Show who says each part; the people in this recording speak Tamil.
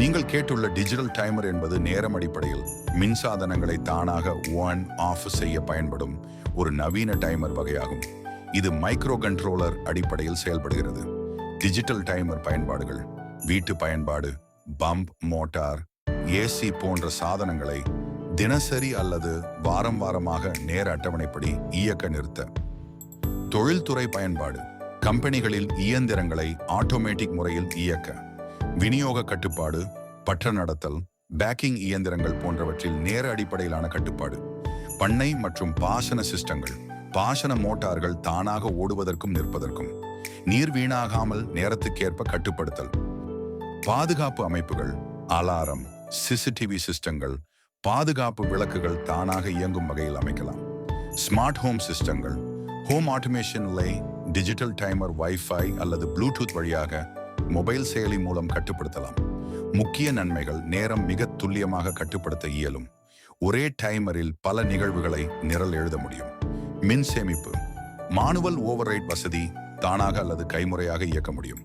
Speaker 1: நீங்கள் கேட்டுள்ள டிஜிட்டல் டைமர் என்பது நேரம் அடிப்படையில் மின்சாதனங்களை தானாக ஆன் ஆஃப் செய்ய பயன்படும் ஒரு நவீன டைமர் வகையாகும். இது மைக்ரோ கண்ட்ரோலர் அடிப்படையில் செயல்படுகிறது. டிஜிட்டல் டைமர் பயன்பாடுகள்: வீட்டு பயன்பாடு, பம்ப் மோட்டார், ஏசி போன்ற சாதனங்களை தினசரி அல்லது வாரமாக நேர அட்டவணைப்படி இயக்க நிறுத்த. தொழில்துறை பயன்பாடு: கம்பெனிகளில் இயந்திரங்களை ஆட்டோமேட்டிக் முறையில் இயக்க. விநியோக கட்டுப்பாடு, பற்ற நடத்தல், பேக்கிங் இயந்திரங்கள் போன்றவற்றில் நேர அடிப்படையிலான கட்டுப்பாடு. பண்ணை மற்றும் பாசன சிஸ்டங்கள்: பாசன மோட்டார்கள் தானாக ஓடுவதற்கும் நிற்பதற்கும். நீர் வீணாகாமல் நேரத்துக்கேற்ப கட்டுப்படுத்தல். பாதுகாப்பு அமைப்புகள்: அலாரம், சிசிடிவி சிஸ்டங்கள், பாதுகாப்பு விளக்குகள் தானாக இயங்கும் வகையில் அமைக்கலாம். ஸ்மார்ட் ஹோம் சிஸ்டங்கள்: ஹோம் ஆட்டோமேஷன் லை டிஜிட்டல் டைமர் வைஃபை அல்லது ப்ளூடூத் வழியாக மொபைல் செயலி மூலம் கட்டுப்படுத்தலாம். முக்கிய நன்மைகள்: நேரம் மிக துல்லியமாக கட்டுப்படுத்த இயலும். ஒரே டைமரில் பல நிகழ்வுகளை நிரல் எழுத முடியும். மின் சேமிப்பு: மானுவல் ஓவர்ரைட் வசதி தானாக அல்லது கைமுறையாக இயக்க முடியும்.